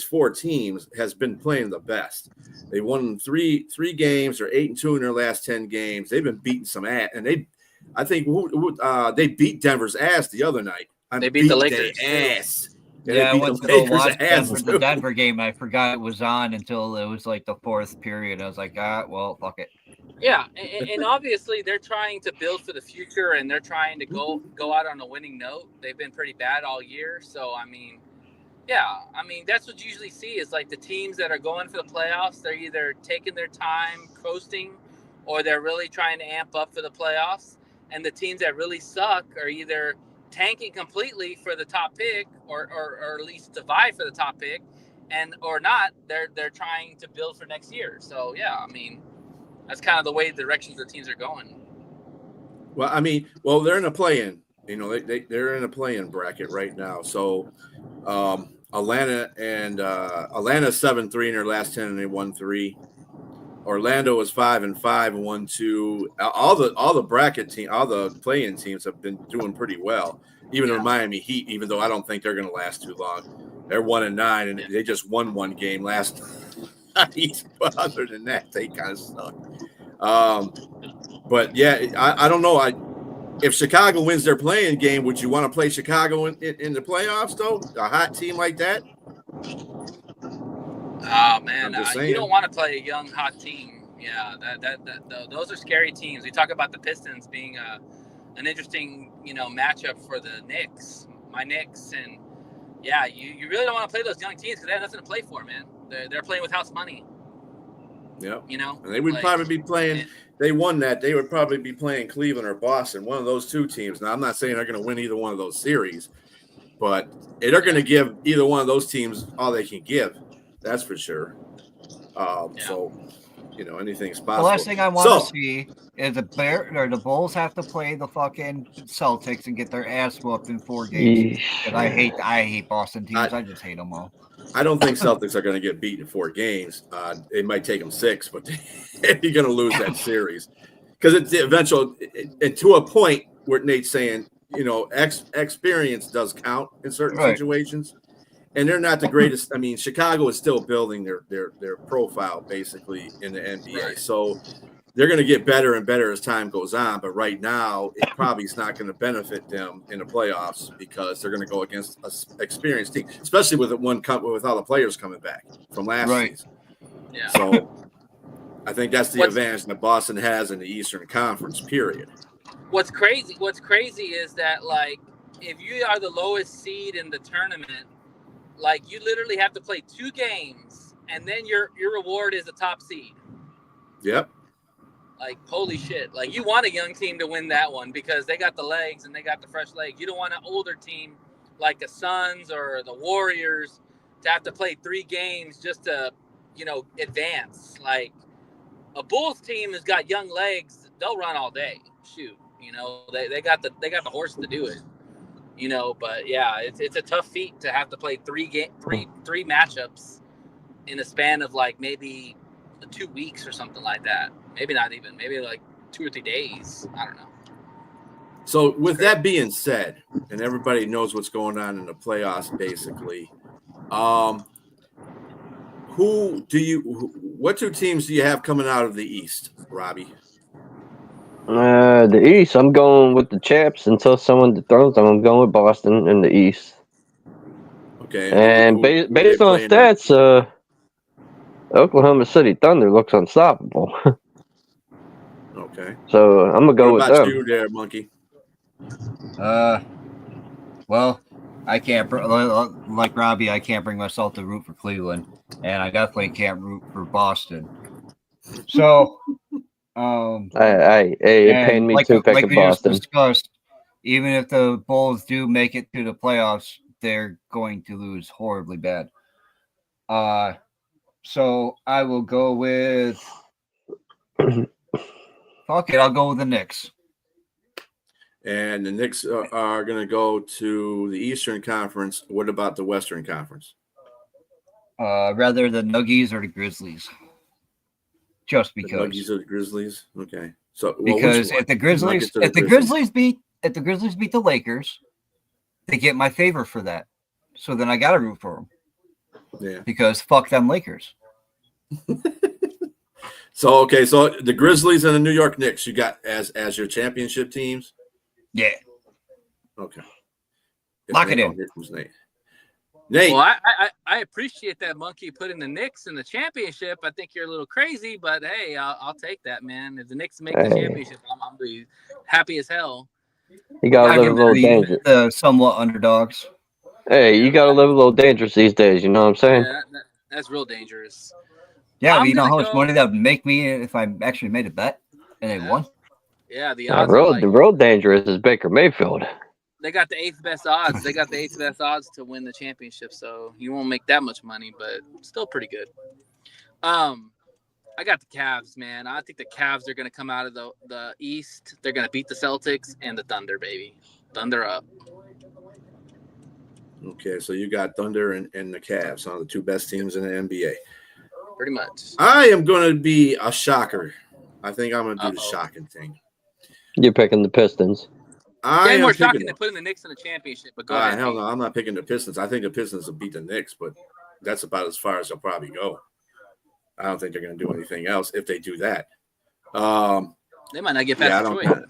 4 teams has been playing the best. They won three games. They're 8-2 in their last 10 games. They've been beating some ass, and I think they beat Denver's ass the other night. They beat the Lakers ass. Yeah, I went to go watch the Denver game. I forgot it was on until it was like the 4th period. I was like, well, fuck it. Yeah, and obviously they're trying to build for the future, and they're trying to go out on a winning note. They've been pretty bad all year, so I mean, that's what you usually see is like the teams that are going for the playoffs. They're either taking their time, coasting, or they're really trying to amp up for the playoffs. And the teams that really suck are either tanking completely for the top pick, or at least to vie for the top pick, or not. They're trying to build for next year. So yeah, I mean. That's kind of the way the directions the teams are going. Well, they're in a play-in. They're in a play-in bracket right now. So Atlanta's 7-3 in their last 10, and they won 3. Orlando is 5-5 and won 2. All the bracket team, all the play-in teams have been doing pretty well. Even the Miami Heat, even though I don't think they're going to last too long. They're 1-9, and they just won 1 game last night. But other than that, they kind of suck. But yeah, I don't know. If Chicago wins their playing game, would you want to play Chicago in the playoffs though? A hot team like that? Oh man, you don't want to play a young hot team. Yeah, those are scary teams. We talk about the Pistons being an interesting matchup for the Knicks, my Knicks, and yeah, you really don't want to play those young teams because they have nothing to play for, man. They're playing with house money. Yeah. And they would probably be playing. They won that. They would probably be playing Cleveland or Boston, one of those 2 teams. Now, I'm not saying they're going to win either one of those series, but they're going to give either one of those teams all they can give. That's for sure. So, anything's possible. The last thing I want to see is the Bulls have to play the fucking Celtics and get their ass whooped in 4 games. And I hate Boston teams. I just hate them all. I don't think Celtics are going to get beat in 4 games. It might take them 6, but they're going to lose that series because it's the eventual. And to a point where Nate's saying, experience does count in certain situations, and they're not the greatest. I mean, Chicago is still building their profile basically in the NBA, so they're going to get better and better as time goes on. But right now, it probably is not going to benefit them in the playoffs because they're going to go against an experienced team, especially with all the players coming back from last season. Yeah. So I think that's the advantage that Boston has in the Eastern Conference. Period. What's crazy is that like if you are the lowest seed in the tournament, like you literally have to play 2 games, and then your reward is a top seed. Yep. Like, holy shit. Like, you want a young team to win that one because they got the legs and they got the fresh legs. You don't want an older team like the Suns or the Warriors to have to play 3 games just to, advance. Like, a Bulls team has got young legs. They'll run all day. Shoot. They got the horse to do it. But, yeah, it's a tough feat to have to play 3 matchups in a span of, like, maybe 2 weeks or something like that. Maybe not even. Maybe like 2 or 3 days. I don't know. So with that being said, and everybody knows what's going on in the playoffs, basically, what 2 teams do you have coming out of the East, Robbie? The East, I'm going with the champs until someone dethrones them. I'm going with Boston in the East. Okay. And based on stats, Oklahoma City Thunder looks unstoppable. Okay. So I'm gonna go with them. What about you there, Monkey? Well, I can't like Robbie. I can't bring myself to root for Cleveland, and I definitely can't root for Boston. So, it pained me to pick Boston. Discussed, even if the Bulls do make it to the playoffs, they're going to lose horribly bad. So I will go with. Fuck it, I'll go with the Knicks. And the Knicks are going to go to the Eastern Conference. What about the Western Conference? Rather the Nuggies or the Grizzlies. Just because. The Nuggies or the Grizzlies? Okay. So because if the Grizzlies beat the Lakers, they get my favor for that. So then I gotta root for them. Yeah. Because fuck them Lakers. So the Grizzlies and the New York Knicks you got as your championship teams? Yeah. Okay. Lock it in. Here comes Nate. Nate. Well, I appreciate that Monkey putting the Knicks in the championship. I think you're a little crazy, but hey, I'll take that, man. If the Knicks make the championship, I'm be happy as hell. You gotta live a little dangerous. The somewhat underdogs. Hey, you gotta live a little dangerous these days. You know what I'm saying? Yeah, that's real dangerous. Yeah, but you know how much money that would make me if I actually made a bet and they won? Yeah, the odds. The real dangerous is Baker Mayfield. They got the 8th best odds. They got the 8th best odds to win the championship, so you won't make that much money, but still pretty good. I got the Cavs, man. I think the Cavs are going to come out of the East. They're going to beat the Celtics and the Thunder, baby. Thunder up. Okay, so you got Thunder and the Cavs, the two best teams in the NBA. Pretty much. I am going to be a shocker. I think I'm going to do the shocking thing. You're picking the Pistons. Yeah, more shocking than putting the Knicks in the championship. But go ahead. Hell no, I'm not picking the Pistons. I think the Pistons will beat the Knicks, but that's about as far as they'll probably go. I don't think they're going to do anything else if they do that. They might not get past Detroit.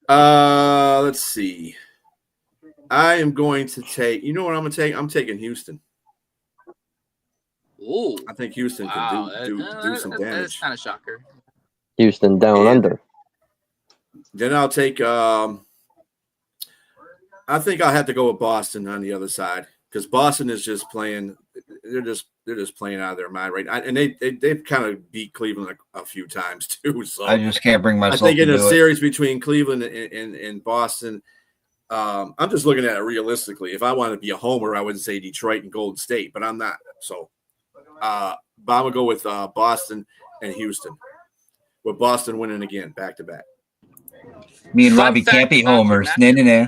Let's see. I am going to take. You know what I'm going to take? I'm taking Houston. Ooh, I think Houston can do some damage. That's kind of shocker. Houston down under. Then I'll take. I think I'll have to go with Boston on the other side because Boston is just playing. They're just playing out of their mind right now, and they've kind of beat Cleveland a few times too. So I just can't bring myself. I think in a series between Cleveland and Boston, I'm just looking at it realistically. If I wanted to be a homer, I would say Detroit and Golden State, but I'm not. So, but I'm gonna go with Boston and Houston, with Boston winning again back to back. Me and Robbie can't be homers. Nah.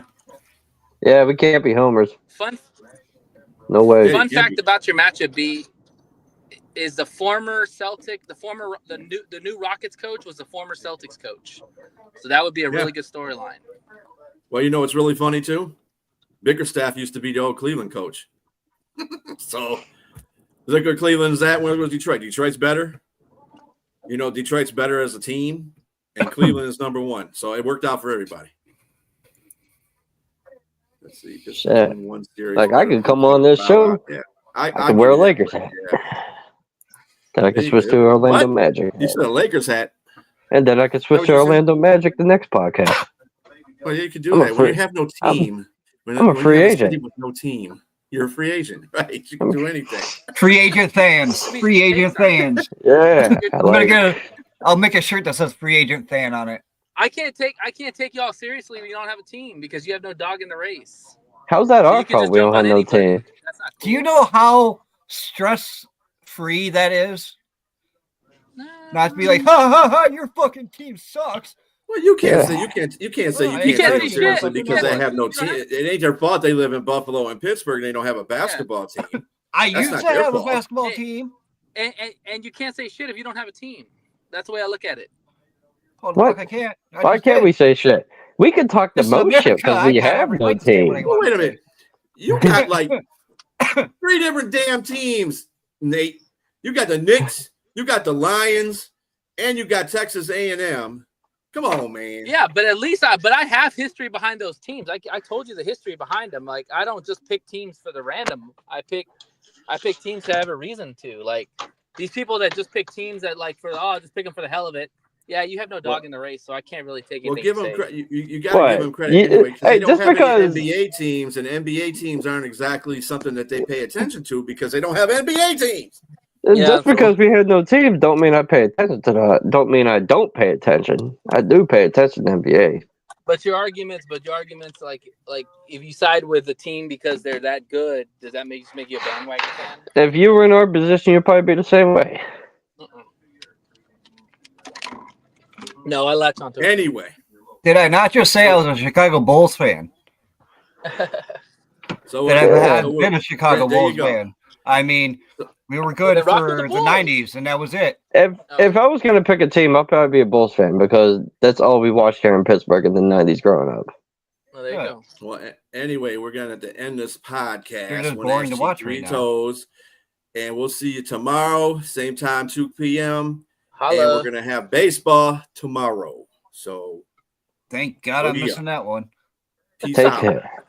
Yeah, we can't be homers. No way. Fun fact about your matchup, B, is the former Celtic, the new Rockets coach was the former Celtics coach. So that would be a really good storyline. Well, you know, it's really funny too. Bickerstaff used to be the old Cleveland coach. So look where Cleveland's at. Where was Detroit? Detroit's better. You know, Detroit's better as a team, and Cleveland is number one. So it worked out for everybody. Let's see. Just one series. Like I could come on this show. Yeah. I could wear a Lakers hat. Then I could switch to Orlando Magic. You said a Lakers hat. And then I could switch to Orlando Magic the next podcast. Well, you could do that. When you have no team. I'm a free agent. With no team. You're a free agent, right? You can do anything. Free agent fans. Free agent fans. Yeah. I'll make a shirt that says free agent fan on it. I can't take y'all seriously when you don't have a team because you have no dog in the race. How's that our fault? We don't have no team. Cool. Do you know how stress-free that is? Not to be like, ha, your fucking team sucks. Well, you can't say you can't take it seriously because they have no team. It ain't their fault they live in Buffalo and Pittsburgh and they don't have a basketball team. I used to have a basketball team. And you can't say shit if you don't have a team. That's the way I look at it. What? I can't. Why can't we say shit? We can talk the most shit because we have no team. Well, wait a minute. You got like 3 different damn teams, Nate. You got the Knicks, you got the Lions, and you got Texas A&M. Come on, man. Yeah, but at least I have history behind those teams. I told you the history behind them. Like I don't just pick teams for the random. I pick teams that have a reason to. Like these people that just pick teams that like just pick them for the hell of it. Yeah, you have no dog in the race, so I can't really take anything. Well, give them credit. You got to give them credit anyway. They don't have any NBA teams, and NBA teams aren't exactly something that they pay attention to because they don't have NBA teams. Just because we had no team don't mean I pay attention to that. Don't mean I don't pay attention. I do pay attention to NBA. But your arguments, like if you side with the team because they're that good, does that make you a bandwagon fan? If you were in our position, you'd probably be the same way. No, I latch onto it. Anyway. Did I not just say I was a Chicago Bulls fan? So that I've been a Chicago Bulls fan. I mean, we were good for the 90s, and that was it. If I was going to pick a team, I'd probably be a Bulls fan because that's all we watched here in Pittsburgh in the 90s growing up. Well, there you go. Well, anyway, we're going to end this podcast. You're just boring to watch right now. Toes, and we'll see you tomorrow, same time, 2 p.m. Holla. And we're going to have baseball tomorrow. So thank God I'm missing that one. Peace Take out. care.